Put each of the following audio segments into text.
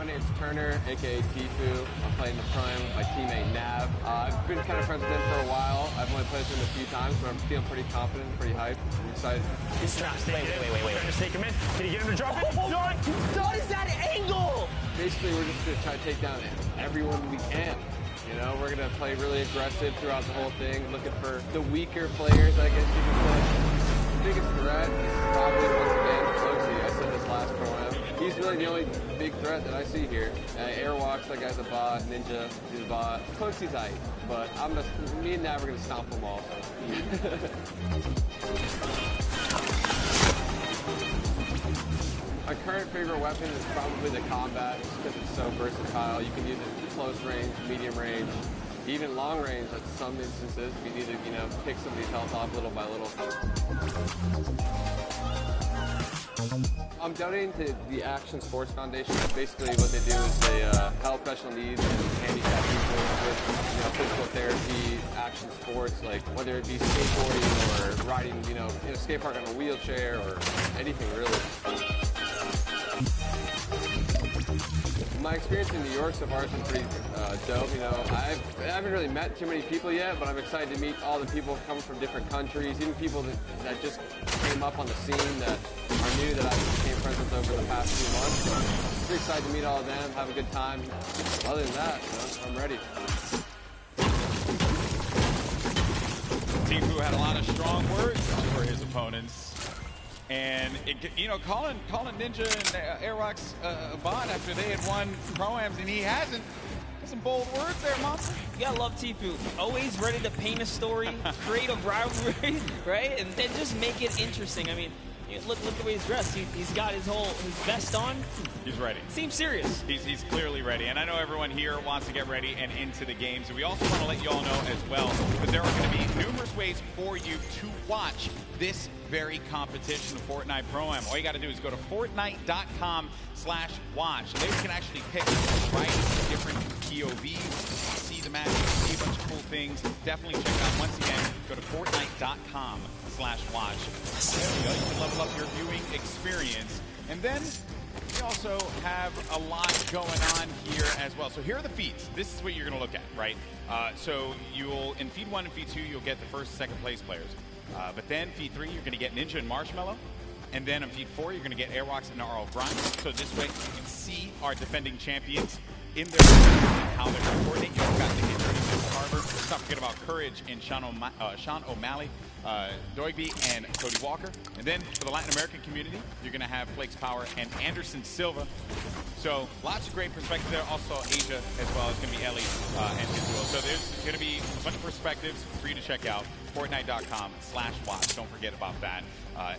my name's Turner, aka Tifu. I'm playing the Prime with my teammate Nav. I've been kind of friends with him for a while. I've only played with him a few times, but I'm feeling pretty confident, pretty hyped. I'm excited. Wait. Just take him in. Can you get him to drop it? No, what is that angle? Basically, we're just going to try to take down everyone we can. You know, we're going to play really aggressive throughout the whole thing, looking for the weaker players, I guess you can say. The biggest threat is probably, once again, Código. I said this last pro-am. He's really the only big threat that I see here. Airwalks, that guy's a bot. Ninja, he's a bot. Código's tight, but me and Nav are going to stomp them all. So. My current favorite weapon is probably the combat, just because it's so versatile. You can use it close range, medium range, even long range at some instances if you need to, pick somebody's health off little by little. I'm donating to the Action Sports Foundation. Basically what they do is they help special needs and handicapped people with physical therapy, action sports, like whether it be skateboarding or riding, in a skate park on a wheelchair or anything really. My experience in New York so far has been pretty dope. I haven't really met too many people yet, but I'm excited to meet all the people coming from different countries, even people that just came up on the scene that are new that I became friends with over the past few months. So I'm pretty excited to meet all of them, have a good time. Other than that, I'm ready. Tifu had a lot of strong words for his opponents. And, calling Ninja and Airwalks a bot after they had won Pro-Ams and he hasn't. Some bold words there, Monster. You gotta love Tifu. Always ready to paint a story, create a rivalry, right? And then just make it interesting. I mean, look the way he's dressed. He's got his vest on. He's ready. Seems serious. He's clearly ready. And I know everyone here wants to get ready and into the games. And we also want to let you all know as well that there are going to be numerous ways for you to watch this very competition of Fortnite Pro-Am. All you got to do is go to Fortnite.com/watch. And there you can actually pick a variety of different POVs, see the matches, see a bunch of cool things. Definitely check it out. Once again, go to Fortnite.com/watch. There you go. You can level up your viewing experience. And then we also have a lot going on here as well. So here are the feeds. This is what you're going to look at, right? So in feed 1 and feed 2, you'll get the first and second place players. But then feed 3, you're going to get Ninja and Marshmallow. And then on feed 4, you're going to get Airwalks and RL Grind. So this way you can see our defending champions in their and how they're going to coordinate. You've got the hit Harbor. Let's not forget about Courage and Sean O'Malley, Doigby, and Cody Walker. And then for the Latin American community, you're going to have Flakes Power and Anderson Silva. So lots of great perspectives there. Also Asia as well. It's going to be Ellie and Israel. So there's going to be a bunch of perspectives for you to check out. Fortnite.com/watch. Don't forget about that.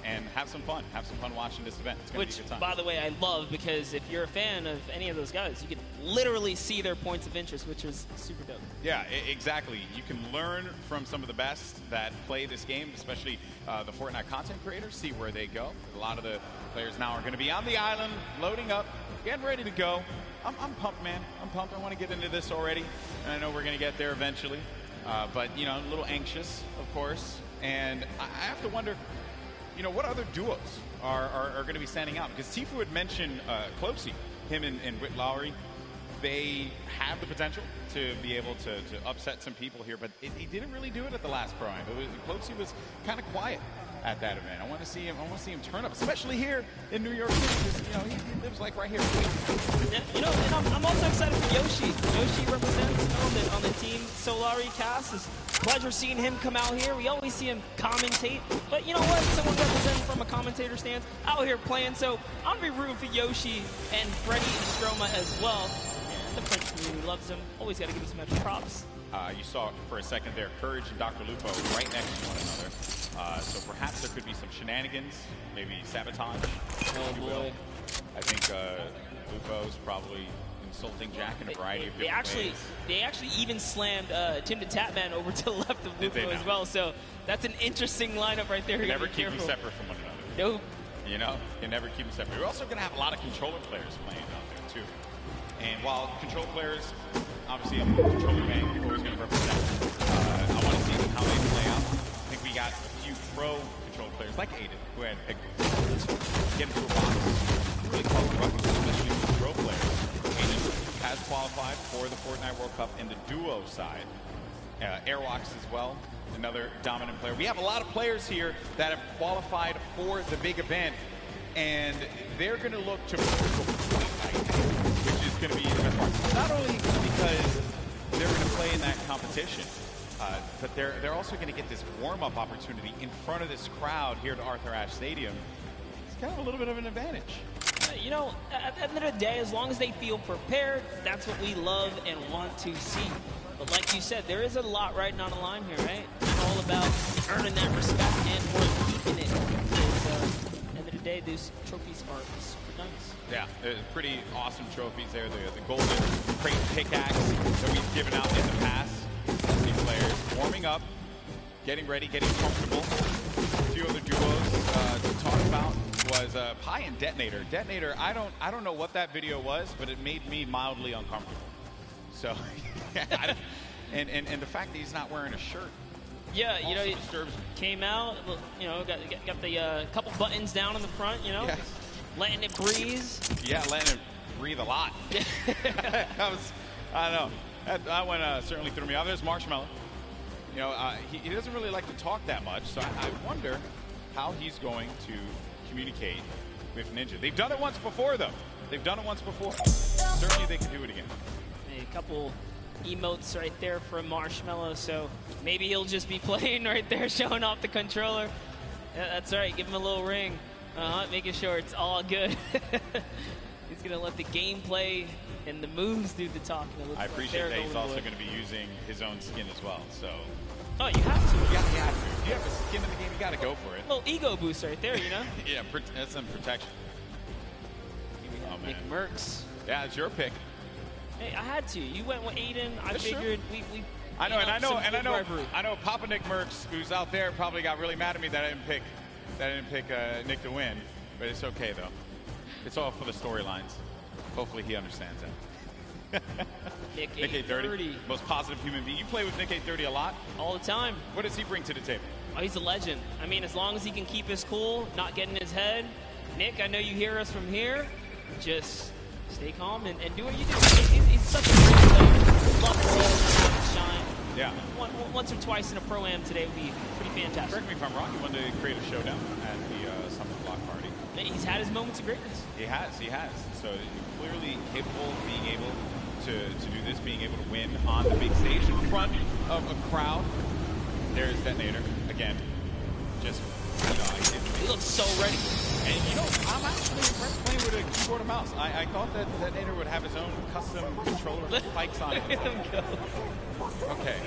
And have some fun. Have some fun watching this event. It's going to be a good time. By the way, I love because if you're a fan of any of those guys, you can literally see their points of interest, which is super dope. Yeah, exactly. You can learn from some of the best that play this game, especially the Fortnite content creators, see where they go. A lot of the players now are going to be on the island, loading up, getting ready to go. I'm pumped, man. I'm pumped. I want to get into this already, and I know we're going to get there eventually. But, a little anxious, of course. And I have to wonder, what other duos are going to be standing out? Because Tifu had mentioned Clopsy, him and Whit Lowry. They have the potential to be able to upset some people here, but he didn't really do it at the last Pro-Am. Clopsy was kind of quiet at that event. I want to see him turn up, especially here in New York City, because he lives like right here. Yeah, and I'm also excited for Yoshi. Yoshi represents on the Team Solari cast. It's a pleasure seeing him come out here. We always see him commentate, but you know what? Someone representing from a commentator stance out here playing. So I'm gonna be rooting for Yoshi and Freddy and Stroma as well. The French community loves him. Always got to give him some extra props. You saw for a second there, Courage and Dr. Lupo right next to one another. So perhaps there could be some shenanigans, maybe sabotage. Oh boy. I think Lupo's probably insulting Jack in a variety of different ways. They actually even slammed Tim the Tapman over to the left of Lupo as well. So that's an interesting lineup right there. You never keep them separate from one another. Nope. You never keep them separate. We're also going to have a lot of controller players playing out there too. And while control players, obviously, I'm a controller gang, always going to represent. I want to see how they play out. I think we got a few pro control players like Aiden, who had get into a box, really called ruckus, especially with pro players. qualified for the Fortnite World Cup in the duo side. Airwalks as well, another dominant player. We have a lot of players here that have qualified for the big event, and they're going to look to Fortnite, which is going to be the best part. Not only because they're going to play in that competition, but they're also going to get this warm-up opportunity in front of this crowd here at Arthur Ashe Stadium. It's kind of a little bit of an advantage. You know, at the end of the day, as long as they feel prepared, that's what we love and want to see. But like you said, there is a lot riding on the line here, right? It's all about earning that respect and or keeping it. Because at the end of the day, these trophies are super nice. Yeah, pretty awesome trophies there. The golden crate pickaxe that we've given out in the past. See players warming up, getting ready, getting comfortable. A few other duos to talk about was Pi and Detonator. Detonator, I don't know what that video was, but it made me mildly uncomfortable. So, and the fact that he's not wearing a shirt. Yeah, you know, he disturbs me. Came out, you know, got the couple buttons down in the front, you know, Yes. letting it breathe. Yeah, letting it breathe a lot. I don't know. That one certainly threw me off. There's Marshmallow. You know, he doesn't really like to talk that much, so I wonder how he's going to communicate with Ninja. They've done it once before, though. They've done it once before. Certainly they can do it again. A couple emotes right there from Marshmallow, so maybe he'll just be playing right there, showing off the controller. Yeah, that's right, give him a little ring. Making sure it's all good. He's going to let the gameplay and the moves do the talking. I appreciate that he's also going to be using his own skin as well, so... Oh, you have to. Yeah, you have to. If you have a skin in the game, you got to go for it. A little ego boost right there, you know? Yeah, that's some protection. Oh, man. Nick Merckx. Yeah, it's your pick. Hey, I had to. You went with Aiden. I figured we I know Papa Nick Merckx, who's out there, probably got really mad at me that I didn't pick Nick to win. But it's okay though. It's all for the storylines. Hopefully he understands that. Nick 830, most positive human being. You play with Nick 830 a lot? All the time. What does he bring to the table? Oh, he's a legend. I mean, as long as he can keep his cool, not get in his head. Nick, I know you hear us from here. Just stay calm and do what you do. He's such a great player. Love to see him shine. Yeah. Once or twice in a Pro-Am today would be pretty fantastic. Correct me if I'm wrong, he wanted to create a showdown at the Summer Block Party. He's had his moments of greatness. He has. So clearly capable of being able to do this, being able to win on the big stage in front of a crowd. There's Detonator again. Just, you know, he looks so ready. And you know, I'm actually impressed playing with a keyboard and mouse. I thought that Detonator would have his own custom controller with spikes on it. Let him go. Okay.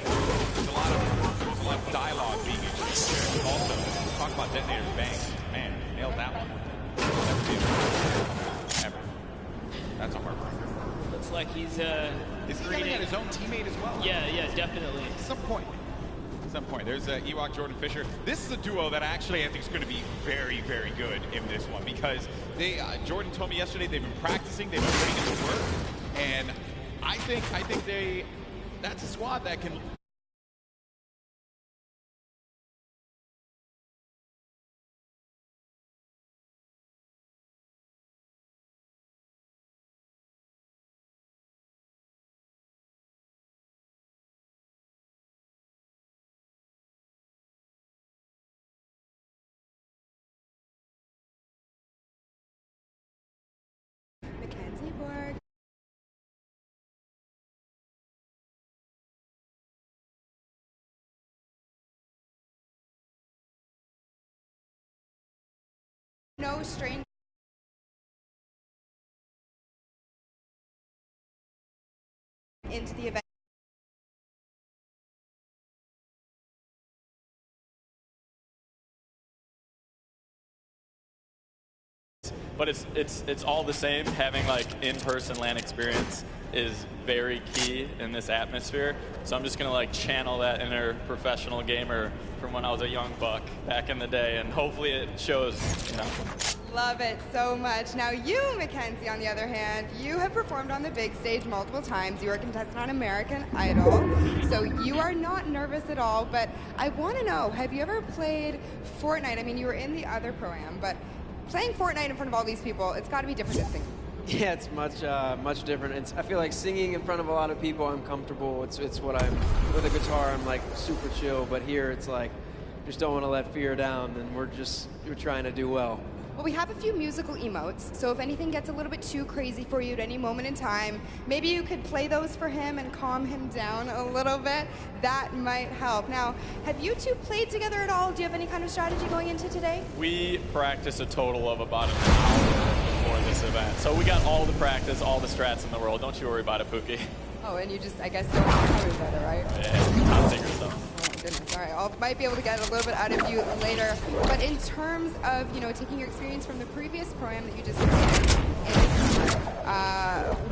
There's a lot of dialogue being exchanged here. Also, talk about Detonator's bang. Man, nailed that one. Ever. That's a heartbreaker. Looks like he's Is he yelling at his own teammate as well? Yeah, definitely. At some point. There's Ewok, Jordan Fisher. This is a duo that actually I think is going to be very, very good in this one because they. Jordan told me yesterday they've been practicing, they've been putting in the work, and I think that's a squad that can. No stranger into the event. But it's all the same. Having like in-person LAN experience is very key in this atmosphere. So I'm just gonna like channel that inner professional gamer from when I was a young buck back in the day, and hopefully it shows, you know. Love it so much. Now you, Mackenzie, on the other hand, you have performed on the big stage multiple times. You are a contestant on American Idol, so you are not nervous at all. But I want to know, have you ever played Fortnite? I mean, you were in the other Pro-Am, but playing Fortnite in front of all these people, it's got to be different than singing. Yeah, it's much different. I feel like singing in front of a lot of people, I'm comfortable. It's what I'm with a guitar. I'm like super chill, but here it's like just don't want to let fear down, and we're trying to do well. Well, we have a few musical emotes, so if anything gets a little bit too crazy for you at any moment in time, maybe you could play those for him and calm him down a little bit. That might help. Now, have you two played together at all? Do you have any kind of strategy going into today? We practice a total of about an hour before this event. So we got all the practice, all the strats in the world. Don't you worry about it, Pookie. Oh, and you just, I guess, don't cover each other, right? Yeah, top secret stuff. Oh, my goodness. All right, I might be able to get a little bit out of you later. But in terms of, taking your experience from the previous program that you just did,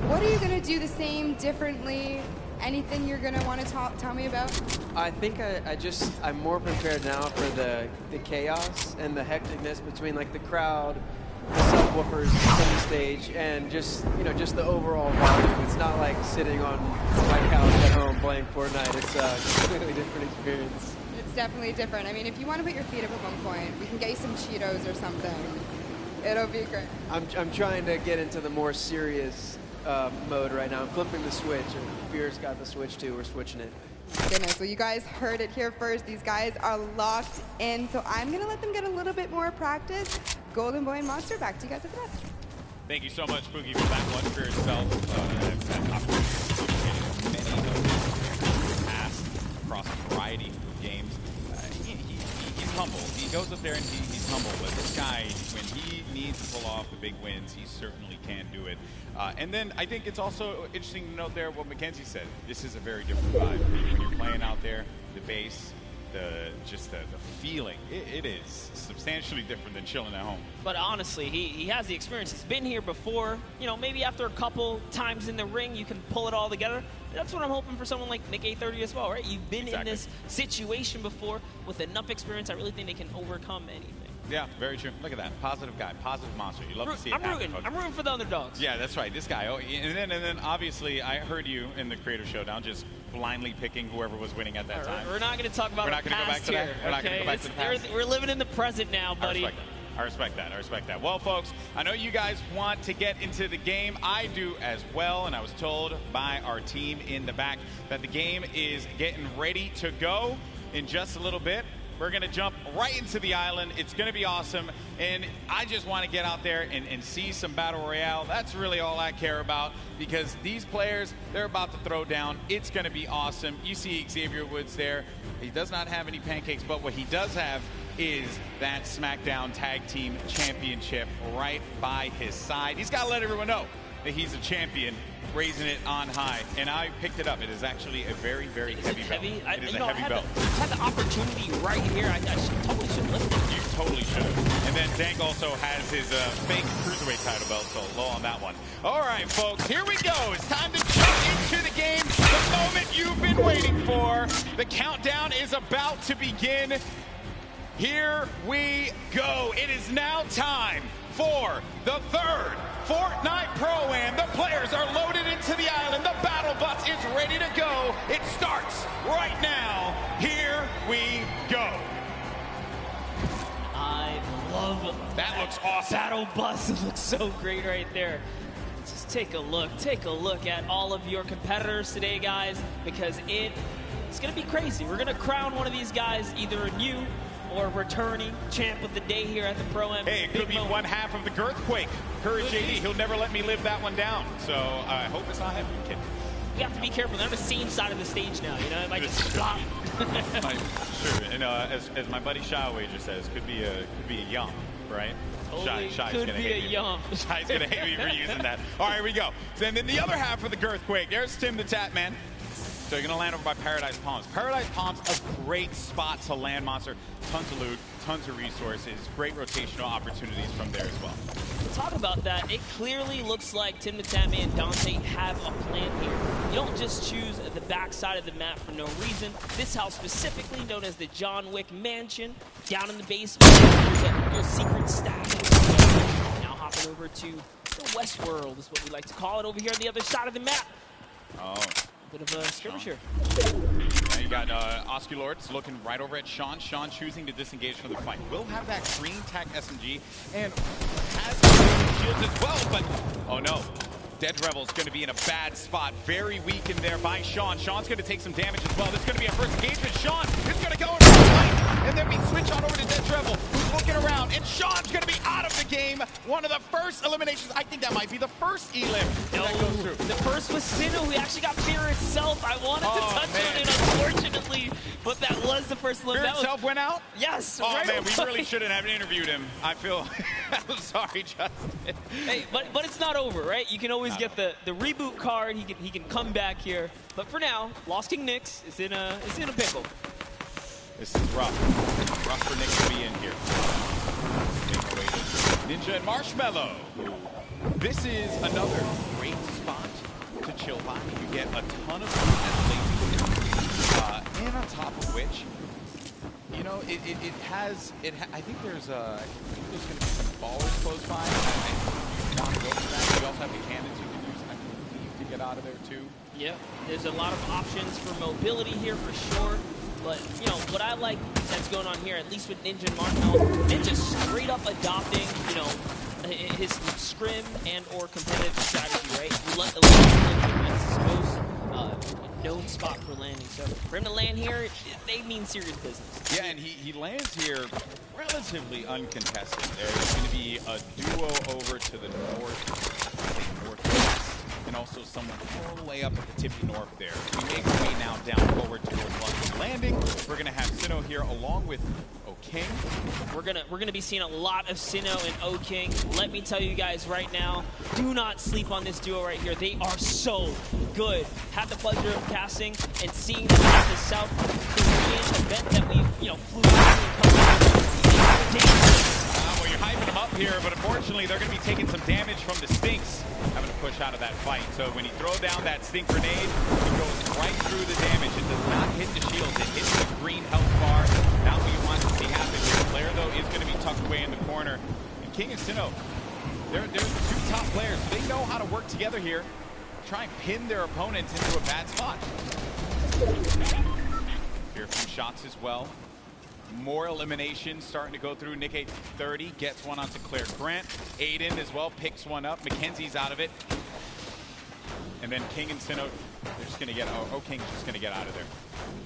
what are you going to do the same, differently? Anything you're going to want to tell me about? I think I'm more prepared now for the chaos and the hecticness between like the crowd, the subwoofers on the stage, and just the overall volume. It's not like sitting on my couch at home playing Fortnite. It's a completely different experience. It's definitely different. I mean, if you want to put your feet up at one point, we can get you some Cheetos or something. It'll be great. I'm trying to get into the more serious mode right now. I'm flipping the switch, and Fear's got the switch too. We're switching it. Goodness, well, you guys heard it here first. These guys are locked in, so I'm going to let them get a little bit more practice. Golden Boy and Monster, back to you guys at the net. Thank you so much, Pookie, for that one for yourself. I've had opportunities to many of the past across a variety of games. He's humble. He goes up there and he's humble, but this guy, when he needs to pull off the big wins, he certainly can do it. And then I think it's also interesting to note there what Mackenzie said. This is a very different vibe. When you're playing out there, the bass, the feeling, it is substantially different than chilling at home. But honestly, he has the experience. He's been here before. Maybe after a couple times in the ring, you can pull it all together. That's what I'm hoping for someone like Nick A30 as well, right? You've been in this situation before with enough experience. I really think they can overcome anything. Yeah, very true. Look at that. Positive guy, positive monster. You love to see it happen. I'm rooting for the underdogs. Yeah, that's right. This guy. Oh, and then obviously I heard you in the Creator Showdown just blindly picking whoever was winning at that time. We're not going to talk about the past here. We're not going to go back to the past. We're living in the present now, buddy. I respect that. Well, folks, I know you guys want to get into the game. I do as well, and I was told by our team in the back that the game is getting ready to go in just a little bit. We're going to jump right into the island. It's going to be awesome. And I just want to get out there and see some Battle Royale. That's really all I care about, because these players, they're about to throw down. It's going to be awesome. You see Xavier Woods there. He does not have any pancakes, but what he does have is that SmackDown Tag Team Championship right by his side. He's got to let everyone know that he's a champion, raising it on high. And I picked it up. It is actually a very, very heavy belt. It is a heavy belt. I had the opportunity right here. I totally should lift it. You totally should have. And then Dank also has his fake Cruiserweight title belt, so low on that one. All right, folks, here we go. It's time to jump into the game. The moment you've been waiting for. The countdown is about to begin. Here we go. It is now time for the third Fortnite Pro-Am. The players are loaded into the island. The battle bus is ready to go. It starts right now. Here we go. I love that. Looks awesome. Battle bus. It looks so great right there. Just take a look. Take a look at all of your competitors today, guys, because it's going to be crazy. We're going to crown one of these guys either a new or returning champ of the day here at the Pro-Am. Hey, it could be one half of the Girthquake. Courage JD, he'll never let me live that one down. So I hope it's not him. Kid. You have to be careful. They're on the same side of the stage now. It might just flop. Sure. And as my buddy Shy Wager says, could be a yum, right? Shy's could gonna be hate a me. yum. Shy's gonna hate me for using that. All right, here we go. So, and then the other half of the Girthquake. There's Tim the Tap Man. So you're going to land over by Paradise Palms. Paradise Palms, a great spot to land monster. Tons of loot, tons of resources, great rotational opportunities from there as well. To talk about that, it clearly looks like Tim the Tatman and Dante have a plan here. You don't just choose the backside of the map for no reason. This house specifically, known as the John Wick Mansion, down in the basement, there's a little secret stash. Now hopping over to the Westworld is what we like to call it over here on the other side of the map. Oh. Bit of a skirmisher. Now you got Oscar Lords looking right over at Sean. Sean choosing to disengage from the fight. Will have that green tech SMG and has shields as well, but oh no. Dead Revel's going to be in a bad spot. Very weak in there by Sean. Sean's going to take some damage as well. This is going to be a first engagement. Sean is going to go in for the fight. And then we switch on over to Dead Revel, who's looking around. And Sean's going to be out of the game. One of the first eliminations. I think that might be the first elim that goes through. The first was Sinnoh, who actually got Fear itself. I wanted to touch on it, unfortunately. But that was the first elimination. Fear itself went out? Yes. Oh, right man, we away. really shouldn't have interviewed him. I feel I'm sorry, Justin. Hey, but it's not over, right? You can always get the reboot card. He can come back here. But for now, Lost King Nyx is in a pickle. This is rough. Rough for Nyx to be in here. Ninja and Marshmallow. This is another great spot to chill by. You get a ton of food and on top of which, you know, I think there's going to be some ballers close by. You want to go for that. You also have the cannons you can use, I believe, to get out of there too. Yeah, there's a lot of options for mobility here for sure. But, you know, what I like that's going on here, at least with Ninja and Marshmallow, Ninja's straight up adopting, you know, his scrim and or competitive strategy, right? That's his most known spot for landing. So for him to land here, they mean serious business. Yeah, and he lands here relatively uncontested. There's going to be a duo over to the northwest, and also someone all the way up at the tippy north there. We make our way now down forward towards London Landing. We're going to have Sinnoh here along with O'King. We're gonna be seeing a lot of Sinnoh and O'King. Let me tell you guys right now, do not sleep on this duo right here. They are so good. Had the pleasure of casting and seeing them at the South Korean event that we, flew Well, you're hyping them up here, but unfortunately they're going to be taking some damage from the Stinks, having to push out of that fight. So when you throw down that Stink grenade, it goes right through the damage. It does not hit the shields. It hits the green health bar. Not what you want to see happen here. Blair, though, is going to be tucked away in the corner. And King and Sinnoh, they're the two top players. So they know how to work together here, try and pin their opponents into a bad spot. Here a few shots as well. More eliminations starting to go through. Nick 830 gets one onto Claire Grant. Aiden as well picks one up. Mackenzie's out of it. And then King and Sinnoh, they're just going to get, King's just going to get out of there.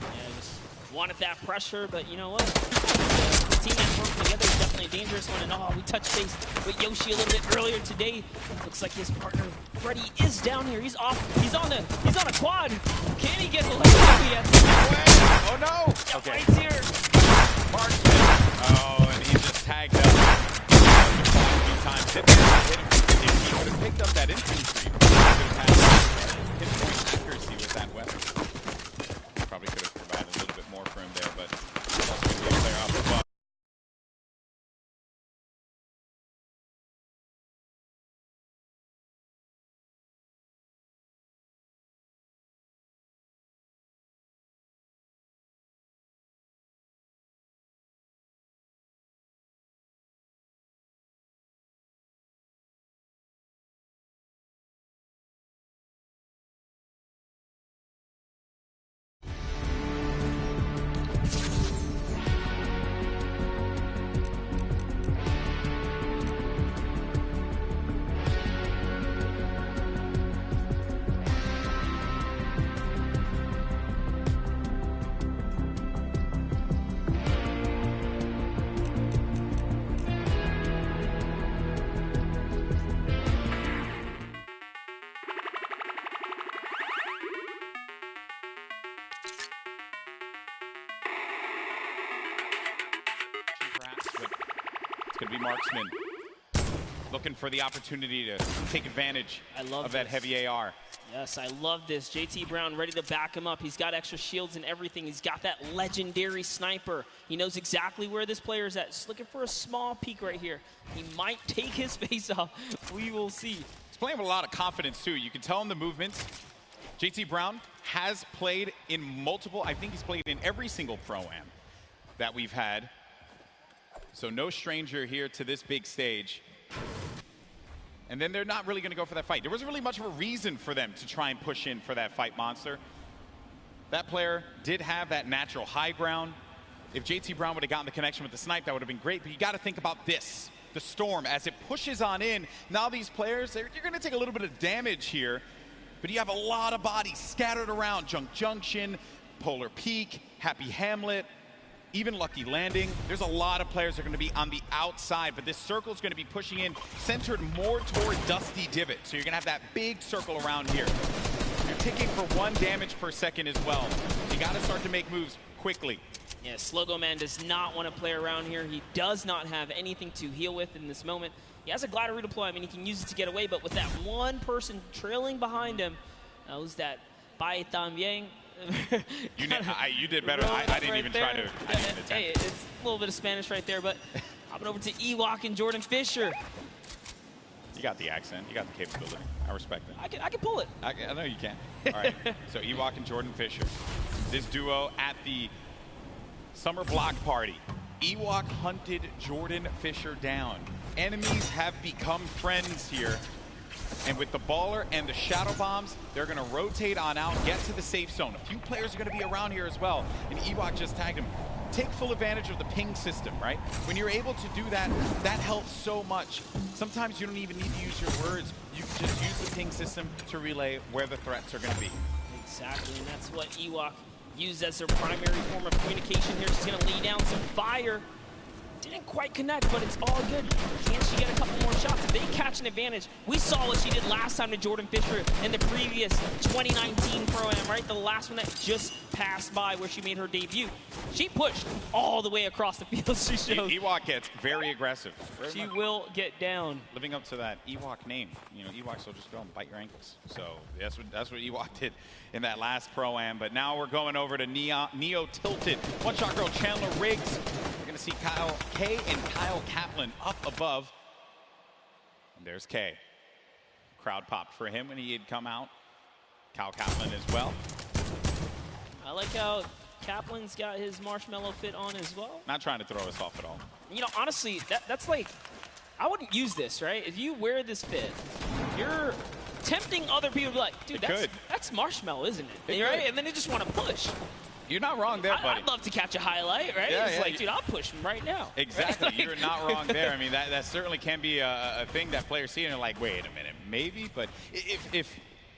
Yeah, just wanted that pressure, but you know what? The team that's working together is definitely a dangerous one. And we touched base with Yoshi a little bit earlier today. Looks like his partner Freddy is down here. He's off. He's on a quad. Can he get the left yet? Oh no! Okay. Right here. Marksman. Oh, and he's just tagged up. A few times. Hit him. If he would have picked up that infantry, he could have had pinpoint accuracy with that weapon. Probably could have provided a little bit more for him there, but that's going to be a player off the butt. Could be Marksman looking for the opportunity to take advantage of that heavy AR. Yes, I love this. JT Brown ready to back him up. He's got extra shields and everything. He's got that legendary sniper. He knows exactly where this player is at. Just looking for a small peek right here. He might take his face off. We will see. He's playing with a lot of confidence too. You can tell in the movements. JT Brown has played in multiple, I think he's played in every single Pro-Am that we've had. So no stranger here to this big stage. And then they're not really going to go for that fight. There wasn't really much of a reason for them to try and push in for that fight, Monster. That player did have that natural high ground. If JT Brown would have gotten the connection with the snipe, that would have been great. But you got to think about this. the storm as it pushes on in. Now these players, you're going to take a little bit of damage here, but you have a lot of bodies scattered around. Junk Junction, Polar Peak, Happy Hamlet, even Lucky Landing. There's a lot of players that are going to be on the outside, but this circle is going to be pushing in, centered more toward Dusty Divot. So you're going to have that big circle around here. You're ticking for 1 damage per second as well. You got to start to make moves quickly. Yeah, Slogo Man does not want to play around here. He does not have anything to heal with in this moment. He has a glider redeploy. I mean, he can use it to get away, but with that one person trailing behind him, knows that Bai También. You did better. I didn't even try to. Hey, it's a little bit of Spanish right there, but hopping over to Ewok and Jordan Fisher. You got the accent. You got the capability. I respect it. I can pull it. I know you can. All right. So Ewok and Jordan Fisher. This duo at the summer block party. Ewok hunted Jordan Fisher down. Enemies have become friends here. And with the baller and the shadow bombs, they're going to rotate on out, get to the safe zone. A few players are going to be around here as well. And Ewok just tagged him. Take full advantage of the ping system, right? When you're able to do that, that helps so much. Sometimes you don't even need to use your words. You can just use the ping system to relay where the threats are going to be. Exactly, and that's what Ewok used as their primary form of communication here. She's going to lay down some fire. Didn't quite connect, but it's all good. Can she get a couple more shots? If they catch an advantage, we saw what she did last time to Jordan Fisher in the previous 2019 Pro-Am, right? The last one that just passed by where she made her debut. She pushed all the way across the field. She showed. Ewok gets very aggressive. She will get down. Living up to that Ewok name. You know, Ewoks will just go and bite your ankles. So that's what Ewok did in that last Pro-Am. But now we're going over to Neo Tilted. One Shot Girl Chandler Riggs. We're going to see Kyle K and Kyle Kaplan up above. And there's K. Crowd popped for him when he had come out. Kyle Kaplan as well. I like how Kaplan's got his marshmallow fit on as well. Not trying to throw us off at all. You know, honestly, that's like, I wouldn't use this, right? If you wear this fit, you're tempting other people to be like, dude, that's marshmallow, isn't it? Right? And then they just want to push. You're not wrong there, buddy. I'd love to catch a highlight, right? Yeah, it's like, dude, I'll push him right now. Exactly. Right? You're not wrong there. I mean, that certainly can be a thing that players see and they're like, wait a minute, maybe? But if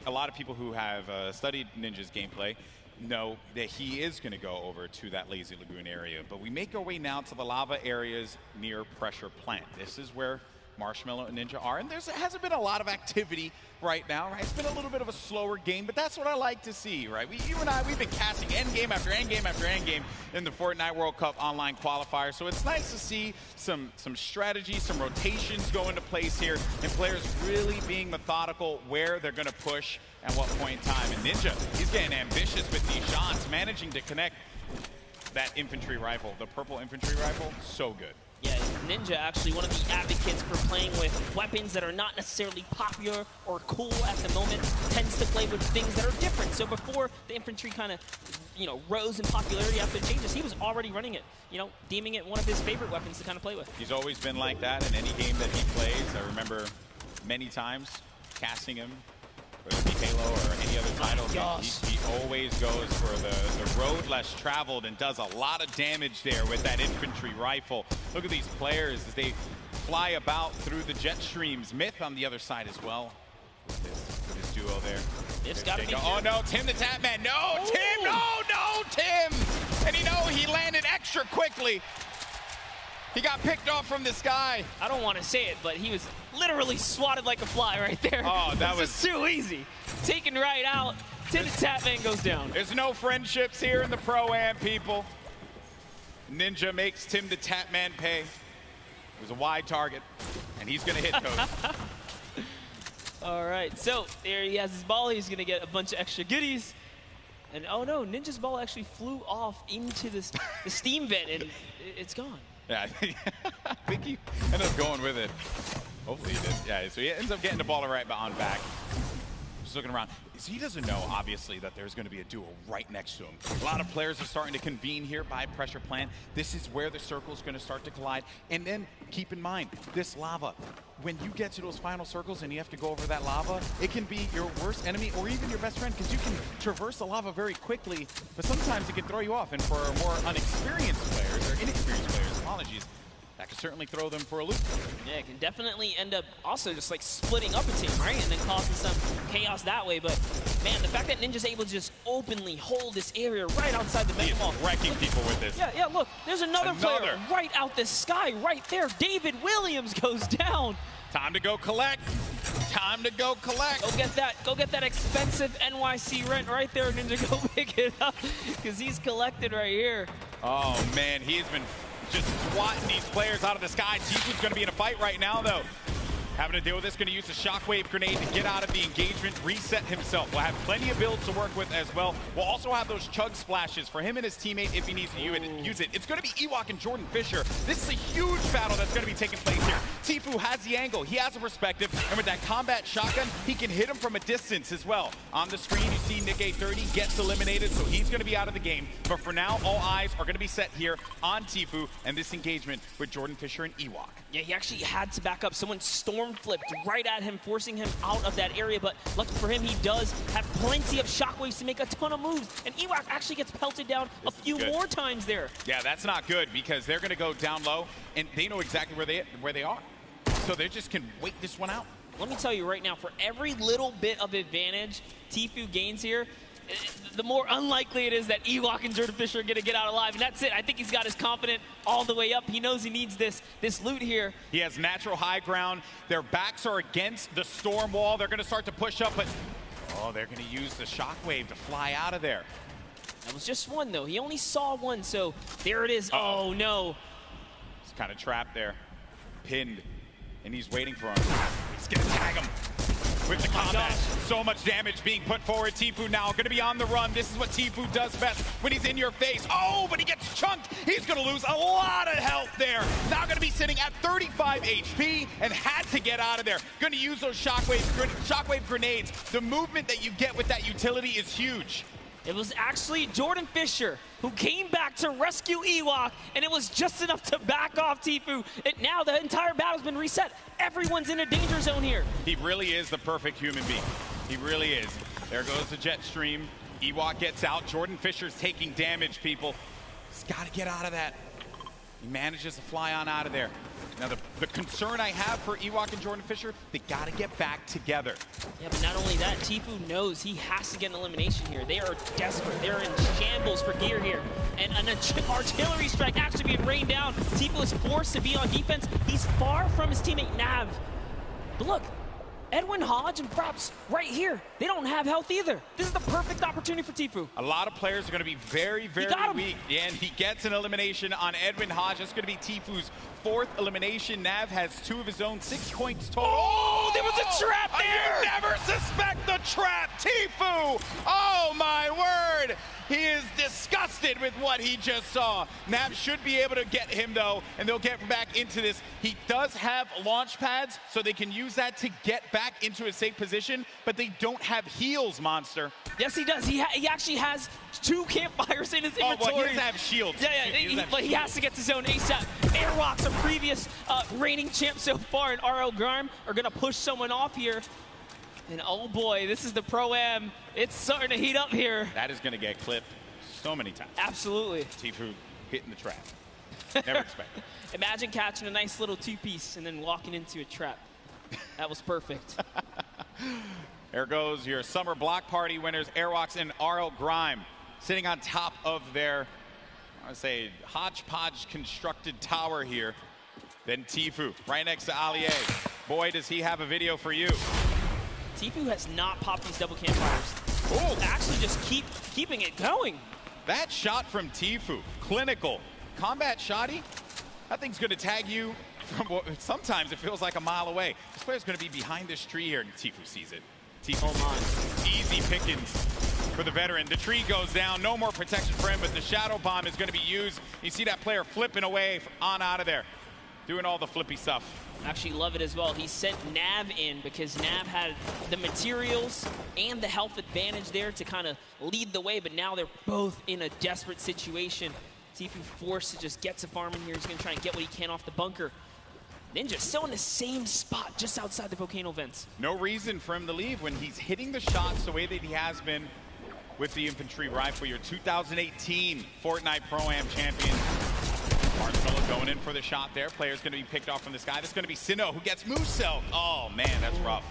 a lot of people who have studied Ninja's gameplay know that he is going to go over to that Lazy Lagoon area. But we make our way now to the lava areas near Pressure Plant. This is where Marshmallow and Ninja are, and there hasn't been a lot of activity right now, right? It's been a little bit of a slower game, but that's what I like to see, right? You and I, we've been casting endgame after endgame after endgame in the Fortnite World Cup online qualifier, so it's nice to see some strategy, some rotations go into place here, and players really being methodical where they're going to push at what point in time. And Ninja, he's getting ambitious with these shots, managing to connect that infantry rifle, the purple infantry rifle, so good. Yeah, Ninja actually one of the advocates for playing with weapons that are not necessarily popular or cool at the moment, tends to play with things that are different. So before the infantry kind of, you know, rose in popularity after the changes, he was already running it, you know, deeming it one of his favorite weapons to kind of play with. He's always been like that in any game that he plays. I remember many times casting him, whether it be Halo or any other title. He always goes for the road less traveled and does a lot of damage there with that infantry rifle. Look at these players as they fly about through the jet streams. Myth on the other side as well. With this duo there. It's got to be. Oh no, Tim the Tapman. No, ooh. Tim, no, Tim. And he landed extra quickly. He got picked off from the sky. I don't want to say it, but he was literally swatted like a fly right there. Oh, that was too easy. Taken right out. Tim the Tapman goes down. There's no friendships here in the Pro-Am, people. Ninja makes Tim the Tapman pay. It was a wide target, and he's going to hit Cody. All right, so there he has his ball. He's going to get a bunch of extra goodies. And oh no, Ninja's ball actually flew off into the steam vent, and it's gone. Yeah, I think he ended up going with it. Hopefully he did. Yeah, so he ends up getting the ball right on back. Just looking around. So he doesn't know, obviously, that there's going to be a duo right next to him. A lot of players are starting to convene here by Pressure Plant. This is where the circle's going to start to collide. And then keep in mind, this lava. When you get to those final circles and you have to go over that lava, it can be your worst enemy or even your best friend because you can traverse the lava very quickly, but sometimes it can throw you off. And for more unexperienced players or inexperienced players, apologies, that could certainly throw them for a loop. Yeah, it can definitely end up also just like splitting up a team, right? And then causing some chaos that way. But man, the fact that Ninja's able to just openly hold this area right outside the mega mall. Wrecking people with this. Yeah, look, there's another player right out the sky right there. David Williams goes down. Time to go collect. Time to go collect. Go get that expensive NYC rent right there, Ninja. Go pick it up, because he's collected right here. Oh man, he's been just swatting these players out of the sky. Tifu's going to be in a fight right now, though. Having to deal with this, going to use the shockwave grenade to get out of the engagement, reset himself. We'll have plenty of builds to work with as well. We'll also have those chug splashes for him and his teammate if he needs to use it. It's going to be Ewok and Jordan Fisher. This is a huge battle that's going to be taking place here. Tifu has the angle, he has a perspective, and with that combat shotgun, he can hit him from a distance as well. On the screen, you see Nick A30 gets eliminated, so he's going to be out of the game. But for now, all eyes are going to be set here on Tifu and this engagement with Jordan Fisher and Ewok. Yeah, he actually had to back up. Someone storm flipped right at him, forcing him out of that area. But lucky for him, he does have plenty of shockwaves to make a ton of moves. And Ewok actually gets pelted down a few more times there. Yeah, that's not good, because they're going to go down low, and they know exactly where they are. So they just can wait this one out. Let me tell you right now, for every little bit of advantage Tifu gains here, the more unlikely it is that Ewok and Jordan Fisher are going to get out alive. And that's it. I think he's got his confidence all the way up. He knows he needs this loot here. He has natural high ground. Their backs are against the storm wall. They're going to start to push up, but they're going to use the shockwave to fly out of there. That was just one, though. He only saw one, so there it is. Oh, no. He's kind of trapped there, pinned, and he's waiting for him. He's going to tag him with the combat. So much damage being put forward. Tifu now going to be on the run. This is what Tifu does best when he's in your face. Oh, but he gets chunked. He's going to lose a lot of health there. Now going to be sitting at 35 HP and had to get out of there. Going to use those shockwave grenades. The movement that you get with that utility is huge. It was actually Jordan Fisher who came back to rescue Ewok, and it was just enough to back off Tifu. And now the entire battle's been reset. Everyone's in a danger zone here. He really is the perfect human being. He really is. There goes the jet stream. Ewok gets out. Jordan Fisher's taking damage, people. He's got to get out of that. He manages to fly on out of there. Now, the concern I have for Ewok and Jordan Fisher, they got to get back together. Yeah, but not only that, Tifu knows he has to get an elimination here. They are desperate. They're in shambles for gear here. And an artillery strike actually being rained down. Tifu is forced to be on defense. He's far from his teammate Nav. But look, Edwin Hodge and Props right here. They don't have health either. This is the perfect opportunity for Tifu. A lot of players are going to be very, very weak. And he gets an elimination on Edwin Hodge. That's going to be Tifu's 4th elimination. Nav has 2 of his own, 6 points total. Oh, there was a trap there! You never suspect the trap, Tifu! Oh, my word! He is disgusted with what he just saw. Nav should be able to get him, though, and they'll get back into this. He does have launch pads, so they can use that to get back into a safe position, but they don't have heals, Monster. Yes, he does. He actually has 2 campfires in his inventory. Oh, well, he doesn't have shields. Yeah, but he has to get to zone ASAP. Airwalks, a previous reigning champ so far, and RL Grime are going to push someone off here. And oh boy, this is the Pro-Am. It's starting to heat up here. That is going to get clipped so many times. Absolutely. Tifu hitting the trap. Never expected. Imagine catching a nice little 2-piece and then walking into a trap. That was perfect. There goes your summer block party winners, Airwalks and RL Grime, sitting on top of their, I would say, hodgepodge constructed tower here. Then Tifu, right next to Allier. Boy, does he have a video for you. Tifu has not popped these double campfires. Oh, actually just keeping it going. That shot from Tifu, clinical. Combat shotty, that thing's going to tag you from what sometimes it feels like a mile away. This player's going to be behind this tree here, and Tifu sees it. Tifu, easy pickings for the veteran. The tree goes down, no more protection for him, but the shadow bomb is going to be used. You see that player flipping away on out of there, doing all the flippy stuff. Actually love it as well. He sent Nav in because Nav had the materials and the health advantage there to kind of lead the way, but now they're both in a desperate situation. Tifu forced to just get to farm in here. He's going to try and get what he can off the bunker. Ninja still in the same spot just outside the volcano vents. No reason for him to leave when he's hitting the shots the way that he has been with the infantry rifle. Your 2018 Fortnite Pro-Am champion. Marshmello going in for the shot there. Player's going to be picked off from this guy. That's going to be Sinnoh, who gets Moose-Cell. Oh, man, that's rough.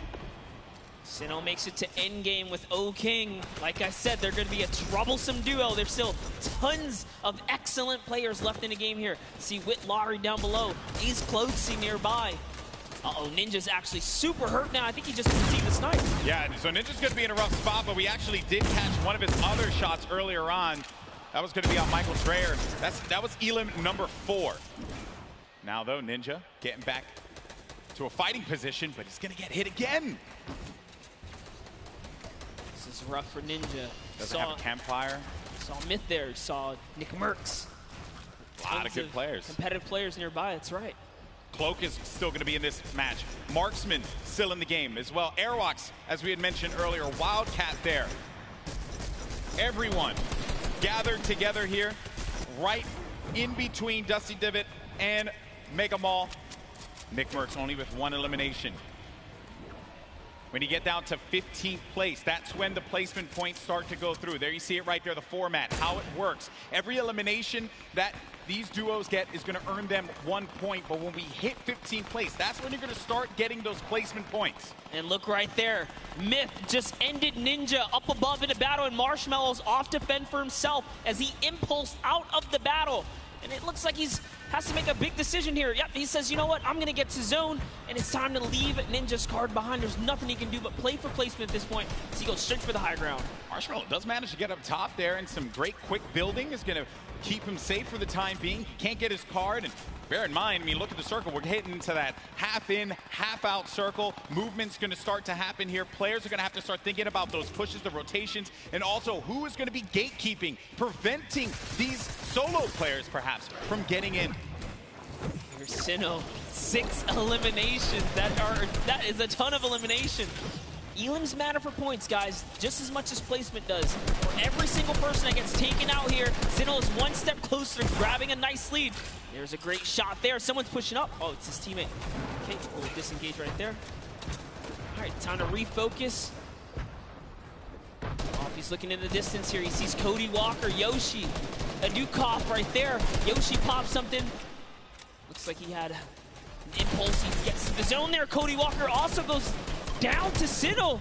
Sinnoh makes it to endgame with O-King. Like I said, they're going to be a troublesome duo. There's still tons of excellent players left in the game here. See Whitlari down below. He's closing nearby. Uh-oh, Ninja's actually super hurt now. I think he just received the snipe. Yeah, so Ninja's going to be in a rough spot, but we actually did catch one of his other shots earlier on. That was going to be on Michael Dreyer. That was Elim number 4. Now, though, Ninja getting back to a fighting position, but he's going to get hit again. This is rough for Ninja. Doesn't have a campfire. Saw Myth there. Saw Nick Merckx. A lot of good players. Competitive players nearby, that's right. Cloak is still going to be in this match. Marksman still in the game as well. Airwalks, as we had mentioned earlier, Wildcat there. Everyone gathered together here, right in between Dusty Divot and Mega Mall. Nick Merckx only with 1 elimination. When you get down to 15th place, that's when the placement points start to go through. There you see it right there, the format, how it works. Every elimination that these duos get is going to earn them 1 point, but when we hit 15th place, that's when you're going to start getting those placement points. And look right there, Myth just ended Ninja up above in the battle, and Marshmello's off to fend for himself as he impulsed out of the battle. And it looks like he's has to make a big decision here. Yep, he says, you know what, I'm going to get to zone, and it's time to leave Ninja's card behind. There's nothing he can do but play for placement at this point, so he goes straight for the high ground. Marshmello does manage to get up top there, and some great quick building is going to keep him safe for the time being. He can't get his card, and bear in mind, I mean, look at the circle. We're hitting into that half in, half out circle. Movement's going to start to happen here. Players are going to have to start thinking about those pushes, the rotations, and also who is going to be gatekeeping, preventing these solo players, perhaps, from getting in. Here's Sinnoh, 6 eliminations. That is a ton of elimination. Elims matter for points, guys, just as much as placement does. For every single person that gets taken out here, Sinnoh is 1 step closer to grabbing a nice lead. There's a great shot there. Someone's pushing up. Oh, it's his teammate. Okay, we'll disengage right there. All right, time to refocus. Oh, if he's looking in the distance here, he sees Cody Walker, Yoshi, a new cough right there. Yoshi pops something. Looks like he had an impulse. He gets to the zone there. Cody Walker also goes down to Sinnoh.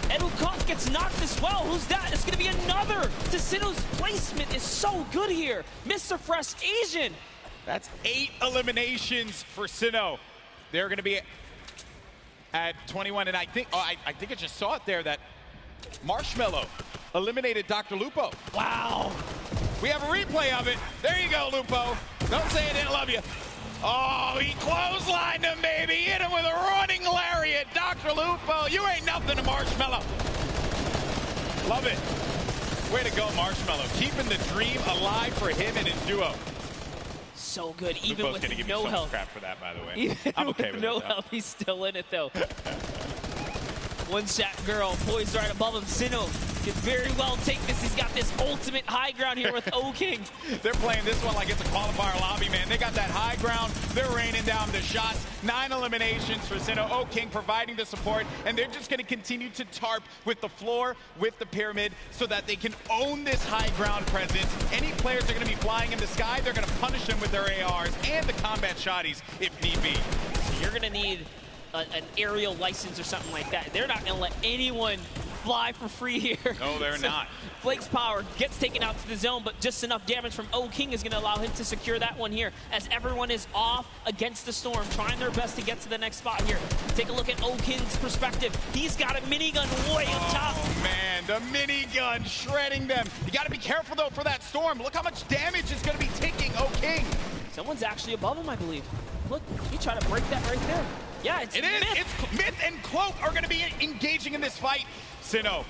Edukov gets knocked as well. Who's that? It's going to be another. To Sinnoh's placement is so good here. Mr. Fresh Asian. That's 8 eliminations for Sinnoh. They're going to be at 21, and I think I just saw it there that Marshmello eliminated Dr. Lupo. Wow. We have a replay of it. There you go, Lupo. Don't say I didn't love you. Oh, he clotheslined him, baby. Hit him with a running lariat. Dr. Lupo, you ain't nothing to Marshmello. Love it. Way to go, Marshmello. Keeping the dream alive for him and his duo. So good, even Lupo's with gonna give no me so help. much crap for that, by the way. Even I'm okay with no it, help, he's still in it, though. One shot girl poised right above him. Sinnoh could very well take this. He's got this ultimate high ground here with O-King. They're playing this one like it's a qualifier lobby, man. They got that high ground. They're raining down the shots. 9 eliminations for Sinnoh. O-King providing the support, and they're just going to continue to tarp with the floor, with the pyramid, so that they can own this high ground presence. Any players are going to be flying in the sky, they're going to punish them with their ARs and the combat shotties if need be. So you're going to need an aerial license or something like that. They're not going to let anyone fly for free here. No, they're not. Flake's power gets taken out to the zone, but just enough damage from O-King is going to allow him to secure that one here, as everyone is off against the storm, trying their best to get to the next spot here. Take a look at O-King's perspective. He's got a minigun way up top. Oh, man, the minigun shredding them. You got to be careful, though, for that storm. Look how much damage is going to be taking O-King. Someone's actually above him, I believe. Look, he tried to break that right there. Yeah, it's Myth. It's Myth and Cloak are going to be engaging in this fight. Sinnoh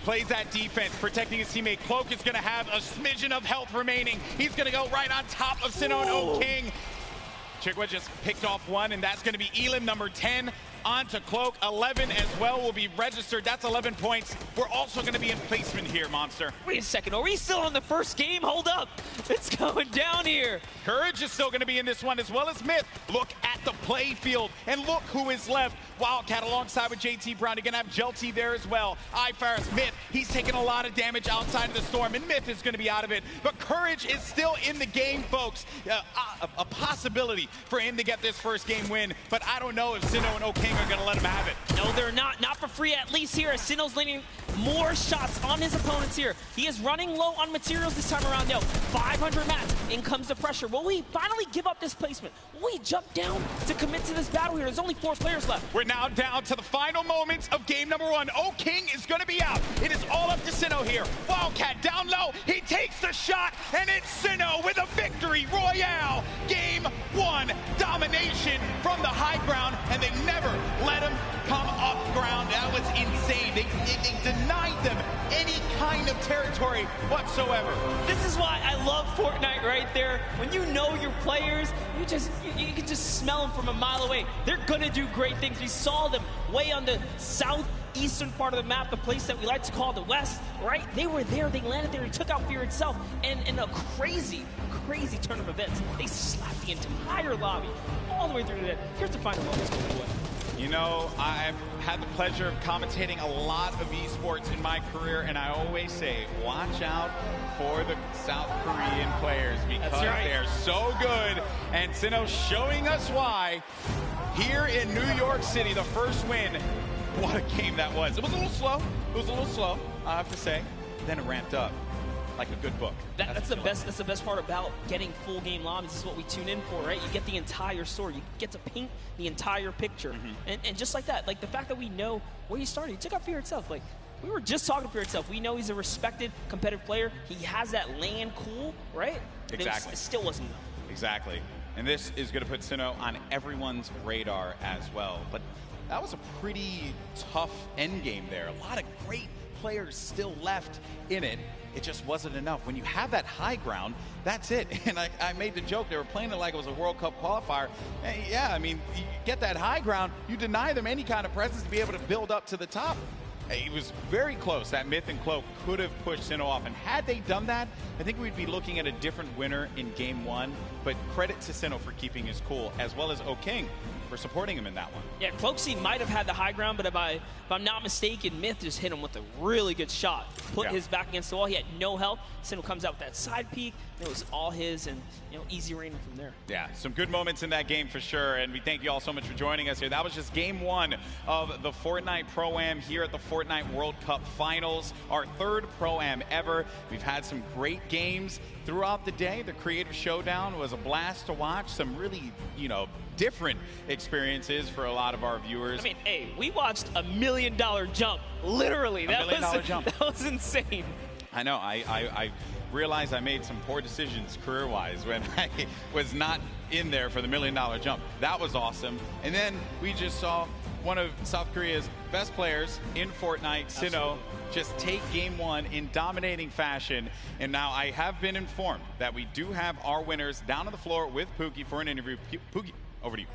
plays that defense, protecting his teammate. Cloak is going to have a smidgen of health remaining. He's going to go right on top of Sinnoh and O-King. Chigwa just picked off one, and that's going to be Elim number 10 onto Cloak. 11 as well will be registered. That's 11 points. We're also going to be in placement here, Monster. Wait a second, are we still on the first game? Hold up, it's going down here. Courage is still going to be in this one, as well as Myth. Look at the play field, and look who is left. Wildcat alongside with JT Brown. You're going to have Jelty there as well. iFire's Myth, he's taking a lot of damage outside of the storm, and Myth is going to be out of it. But Courage is still in the game, folks. A possibility for him to get this first game win, but I don't know if Sinnoh and O'King are going to let him have it. No, they're not. Not for free, at least here, as Sinnoh's landing more shots on his opponents here. He is running low on materials this time around, though. 500 mats. In comes the pressure. Will we finally give up this placement? Will we jump down to commit to this battle here? There's only 4 players left. We're now down to the final moments of game number 1. O'King is going to be out. It is all up to Sinnoh here. Wildcat down low. He takes the shot, and it's Sinnoh with a victory royale. Game 1 domination from the high ground, and they never let him come up ground. That was insane. They denied them any kind of territory whatsoever. This is why I love Fortnite right there. When you know your players, you can just smell them from a mile away. They're gonna do great things. We saw them way on the southeastern part of the map, the place that we like to call the West, right? They were there, they landed there, they took out Fear itself, and in a crazy turn of events, they slapped the entire lobby all the way through to that. Here's the final moments. You know, I've had the pleasure of commentating a lot of esports in my career, and I always say, watch out for the South Korean players because they're so good. And Sinnoh showing us why here in New York City, the first win. What a game that was. It was a little slow. It was a little slow, I have to say. Then it ramped up like a good book. That's the best part about getting full game lobbies. This is what we tune in for, right? You get the entire story. You get to paint the entire picture. And just like that, like the fact that we know where he started, he took out Fear itself. Like, we were just talking Fear itself. We know he's a respected competitive player. He has that land cool, right? Exactly. It still wasn't enough. Exactly. And this is going to put Sinnoh on everyone's radar as well. But that was a pretty tough end game there. A lot of great players still left in it. It just wasn't enough. When you have that high ground, that's it. And I made the joke, they were playing it like it was a World Cup qualifier. And yeah, I mean, you get that high ground, you deny them any kind of presence to be able to build up to the top. It was very close. That Myth and Cloak could have pushed Sinnoh off. And had they done that, I think we'd be looking at a different winner in game 1. But credit to Sinnoh for keeping his cool, as well as O'King for supporting him in that one. Yeah, Cloaksy might have had the high ground, but if I'm not mistaken, Myth just hit him with a really good shot. Put his back against the wall. He had no help. Sinnoh comes out with that side peek. It was all his, and easy raining from there. Yeah, some good moments in that game for sure, and we thank you all so much for joining us here. That was just game 1 of the Fortnite Pro-Am here at the Fortnite World Cup Finals, our 3rd Pro-Am ever. We've had some great games throughout the day. The Creative Showdown was a blast to watch. Some really, different experiences for a lot of our viewers. I mean, hey, we watched $1 million jump, literally. $1 million jump. That was insane. I know. I realized I made some poor decisions career-wise when I was not in there for the $1 million jump. That was awesome. And then we just saw one of South Korea's best players in Fortnite, Sinnoh, just take game 1 in dominating fashion. And now I have been informed that we do have our winners down on the floor with Pookie for an interview. Pookie, over to you.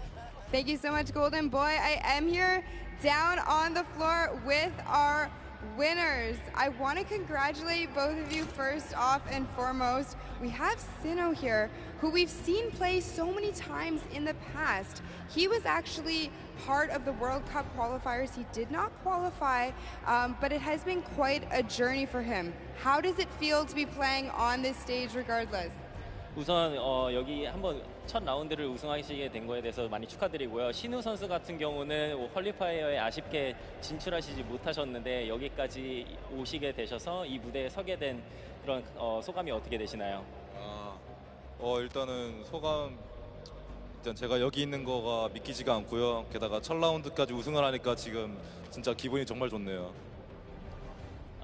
Thank you so much, Golden Boy. I am here down on the floor with our winners. I want to congratulate both of you first off and foremost. We have Sinnoh here, who we've seen play so many times in the past. He was actually part of the World Cup qualifiers. He did not qualify, but it has been quite a journey for him. How does it feel to be playing on this stage regardless? 우선 여기 한번 첫 라운드를 우승하시게 된 거에 대해서 많이 축하드리고요. 신우 선수 같은 경우는 퀄리파이어에 아쉽게 진출하시지 못하셨는데 여기까지 오시게 되셔서 이 무대에 서게 된 그런 소감이 어떻게 되시나요? 일단은 소감 일단 제가 여기 있는 거가 믿기지가 않고요. 게다가 첫 라운드까지 우승을 하니까 지금 진짜 기분이 정말 좋네요.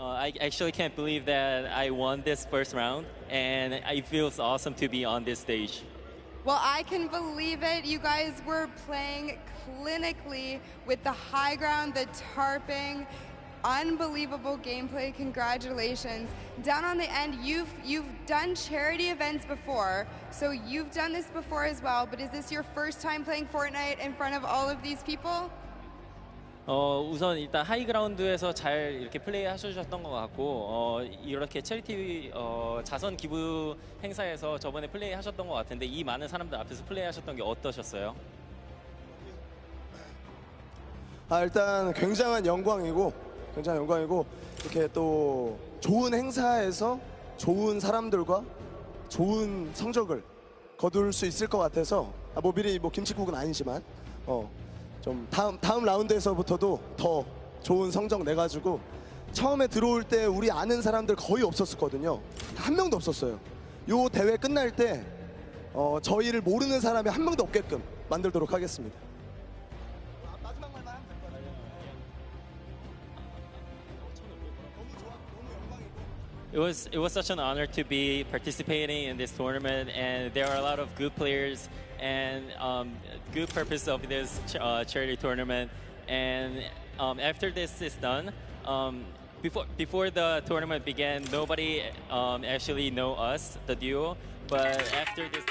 I actually can't believe that I won this first round, and it feels awesome to be on this stage. Well, I can believe it. You guys were playing clinically with the high ground, the tarping, unbelievable gameplay. Congratulations. Down on the end, you've done charity events before, so you've done this before as well, but is this your first time playing Fortnite in front of all of these people? 우선 일단 하이그라운드에서 잘 이렇게 플레이 하셨던 것 같고 이렇게 체리티 자선 기부 행사에서 저번에 플레이 하셨던 것 같은데 이 많은 사람들 앞에서 플레이 하셨던 게 어떠셨어요? 일단 굉장한 영광이고 이렇게 또 좋은 행사에서 좋은 사람들과 좋은 성적을 거둘 수 있을 것 같아서 뭐 미리 뭐 김치국은 아니지만 좀 다음 라운드에서부터도 더 좋은 성적 내가지고 처음에 들어올 때 우리 아는 사람들 거의 없었거든요. 한 명도 없었어요. 요 대회 끝날 때 저희를 모르는 사람이 한 명도 없게끔 만들도록 하겠습니다. 마지막 말만 하면 될 것 같아요. It was such an honor to be participating in this tournament, and there are a lot of good players and good purpose of this charity tournament. And after this is done, before the tournament began, nobody actually know us, the duo. But after this